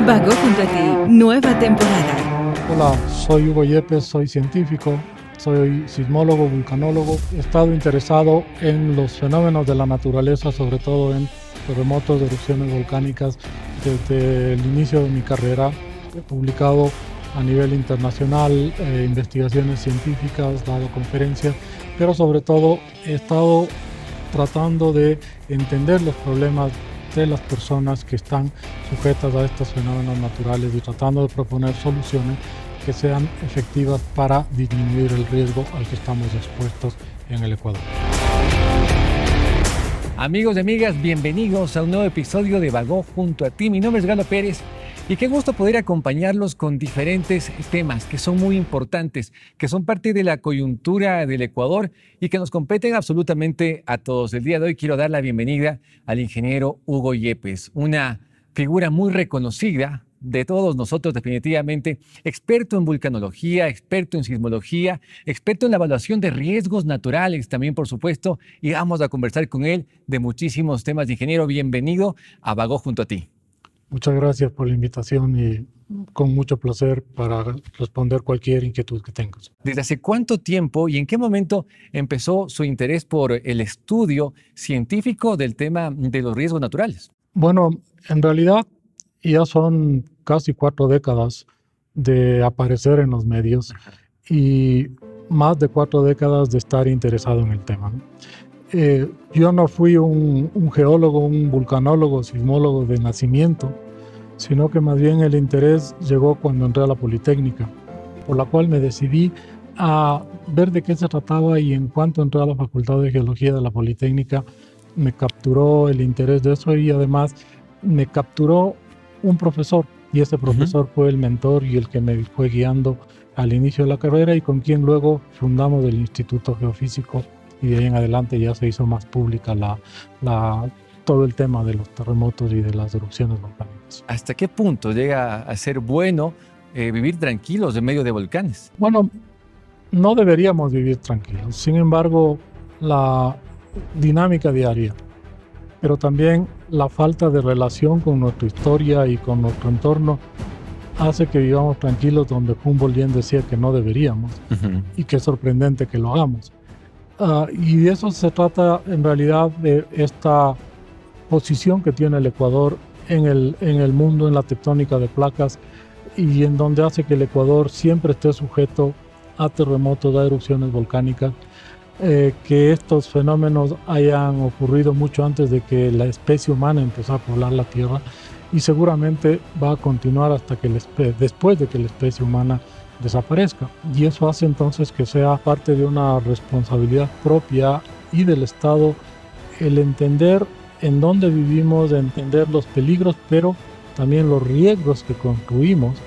Vago junto a ti, nueva temporada. Hola, soy Hugo Yepes, soy científico, soy sismólogo, vulcanólogo. He estado interesado en los fenómenos de la naturaleza, sobre todo en terremotos, erupciones volcánicas, desde el inicio de mi carrera. He publicado a nivel internacional investigaciones científicas, dado conferencias, pero sobre todo he estado tratando de entender los problemas de las personas que están sujetas a estos fenómenos naturales y tratando de proponer soluciones que sean efectivas para disminuir el riesgo al que estamos expuestos en el Ecuador. Amigos y amigas, bienvenidos a un nuevo episodio de Vago junto a ti. Mi nombre es Galo Pérez y qué gusto poder acompañarlos con diferentes temas que son muy importantes, que son parte de la coyuntura del Ecuador y que nos competen absolutamente a todos. El día de hoy quiero dar la bienvenida al ingeniero Hugo Yepes, una figura muy reconocida de todos nosotros definitivamente, experto en vulcanología, experto en sismología, experto en la evaluación de riesgos naturales también, por supuesto, y vamos a conversar con él de muchísimos temas. Ingeniero, bienvenido a Vago junto a ti. Muchas gracias por la invitación y con mucho placer para responder cualquier inquietud que tengas. ¿Desde hace cuánto tiempo y en qué momento empezó su interés por el estudio científico del tema de los riesgos naturales? Bueno, en realidad ya son casi 4 décadas de aparecer en los medios y más de 4 décadas de estar interesado en el tema, ¿no? Yo no fui un geólogo, un vulcanólogo, sismólogo de nacimiento, sino que más bien el interés llegó cuando entré a la Politécnica, por la cual me decidí a ver de qué se trataba, y en cuanto entré a la Facultad de Geología de la Politécnica me capturó el interés de eso, y además me capturó un profesor, y ese profesor fue el mentor y el que me fue guiando al inicio de la carrera y con quien luego fundamos el Instituto Geofísico, y de ahí en adelante ya se hizo más pública todo el tema de los terremotos y de las erupciones volcánicas. ¿Hasta qué punto llega a ser bueno vivir tranquilos en medio de volcanes? Bueno, no deberíamos vivir tranquilos. Sin embargo, la dinámica diaria, pero también la falta de relación con nuestra historia y con nuestro entorno hace que vivamos tranquilos donde Humboldt bien decía que no deberíamos, y que es sorprendente que lo hagamos. Y de eso se trata en realidad, de esta posición que tiene el Ecuador en el mundo, en la tectónica de placas, y en donde hace que el Ecuador siempre esté sujeto a terremotos, a erupciones volcánicas, que estos fenómenos hayan ocurrido mucho antes de que la especie humana empezó a poblar la Tierra, y seguramente va a continuar hasta que después de que la especie humana desaparezca. Y eso hace entonces que sea parte de una responsabilidad propia y del Estado el entender en dónde vivimos, entender los peligros, pero también los riesgos que construimos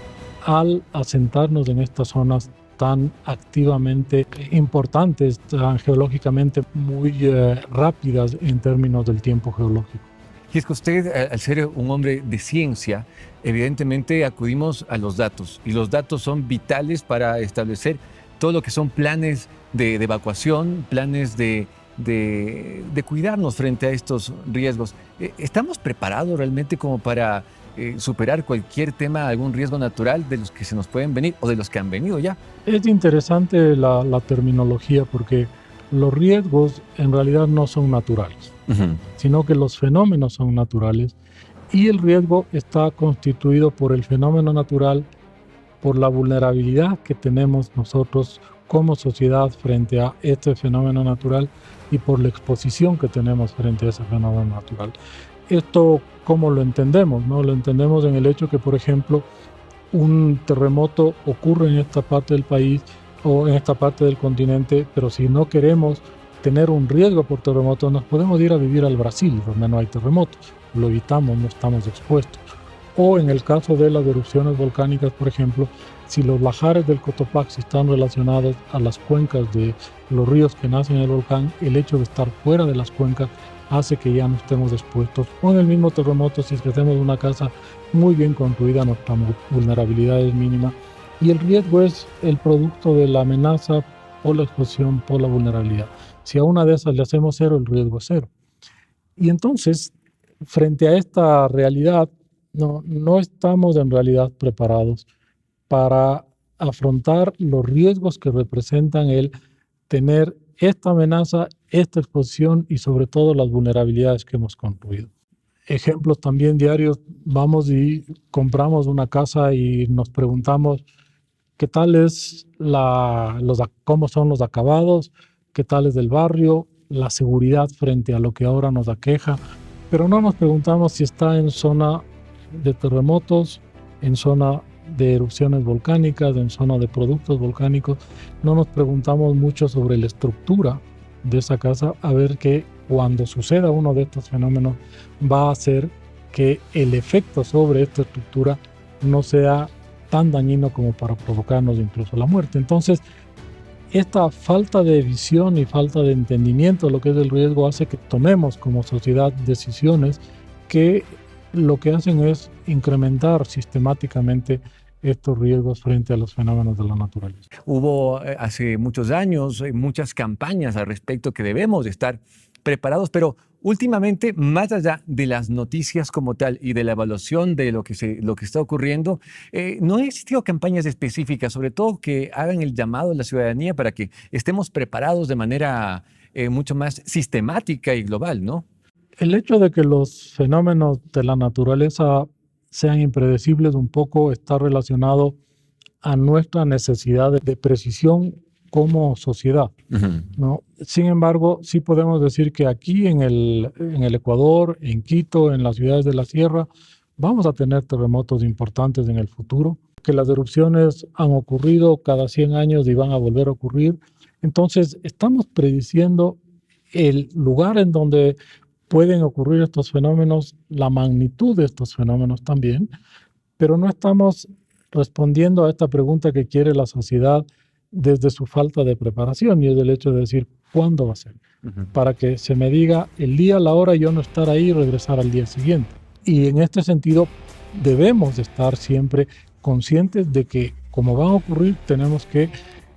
al asentarnos en estas zonas tan activamente importantes, tan geológicamente muy rápidas en términos del tiempo geológico. Y es que usted, al ser un hombre de ciencia, evidentemente acudimos a los datos, y los datos son vitales para establecer todo lo que son planes de evacuación, planes de cuidarnos frente a estos riesgos. ¿Estamos preparados realmente como para superar cualquier tema, algún riesgo natural de los que se nos pueden venir o de los que han venido ya? Es interesante la terminología, porque los riesgos en realidad no son naturales, sino que los fenómenos son naturales, y el riesgo está constituido por el fenómeno natural, por la vulnerabilidad que tenemos nosotros como sociedad frente a este fenómeno natural y por la exposición que tenemos frente a ese fenómeno natural. Esto, ¿cómo lo entendemos? ¿No? Lo entendemos en el hecho que, por ejemplo, un terremoto ocurre en esta parte del país o en esta parte del continente, pero si no queremos tener un riesgo por terremotos, nos podemos ir a vivir al Brasil, donde no hay terremotos. Lo evitamos, no estamos expuestos. O en el caso de las erupciones volcánicas, por ejemplo, si los lahares del Cotopaxi están relacionados a las cuencas de los ríos que nacen en el volcán, el hecho de estar fuera de las cuencas hace que ya no estemos expuestos. O en el mismo terremoto, si es que hacemos una casa muy bien construida, nuestra vulnerabilidad es mínima, y el riesgo es el producto de la amenaza por la exposición, por la vulnerabilidad. Si a una de esas le hacemos 0, el riesgo es 0. Y entonces, frente a esta realidad, no estamos en realidad preparados para afrontar los riesgos que representan el tener esta amenaza, esta exposición y sobre todo las vulnerabilidades que hemos construido. Ejemplos también diarios, vamos y compramos una casa y nos preguntamos qué tal es cómo son los acabados, qué tal es el barrio, la seguridad frente a lo que ahora nos aqueja, pero no nos preguntamos si está en zona de terremotos, en zona de erupciones volcánicas, en zona de productos volcánicos. No nos preguntamos mucho sobre la estructura de esa casa, a ver que cuando suceda uno de estos fenómenos va a hacer que el efecto sobre esta estructura no sea tan dañino como para provocarnos incluso la muerte. Entonces, esta falta de visión y falta de entendimiento de lo que es el riesgo hace que tomemos como sociedad decisiones que lo que hacen es incrementar sistemáticamente estos riesgos frente a los fenómenos de la naturaleza. Hubo hace muchos años muchas campañas al respecto que debemos de estar preparados, pero últimamente, más allá de las noticias como tal y de la evaluación de lo que está ocurriendo, no han existido campañas específicas, sobre todo que hagan el llamado a la ciudadanía para que estemos preparados de manera mucho más sistemática y global, ¿no? El hecho de que los fenómenos de la naturaleza sean impredecibles un poco está relacionado a nuestra necesidad de precisión como sociedad, ¿no? Sin embargo, sí podemos decir que aquí en el Ecuador, en Quito, en las ciudades de la sierra, vamos a tener terremotos importantes en el futuro, que las erupciones han ocurrido cada 100 años y van a volver a ocurrir. Entonces, estamos prediciendo el lugar en donde pueden ocurrir estos fenómenos, la magnitud de estos fenómenos también, pero no estamos respondiendo a esta pregunta que quiere la sociedad desde su falta de preparación, y es el hecho de decir, ¿cuándo va a ser? Para que se me diga el día, la hora, y yo no estar ahí y regresar al día siguiente. Y en este sentido, debemos estar siempre conscientes de que, como van a ocurrir, tenemos que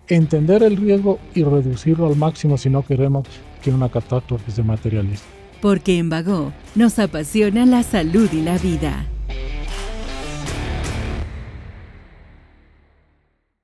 entender el riesgo y reducirlo al máximo si no queremos que una catástrofe se materialice. Porque en Bagó nos apasiona la salud y la vida.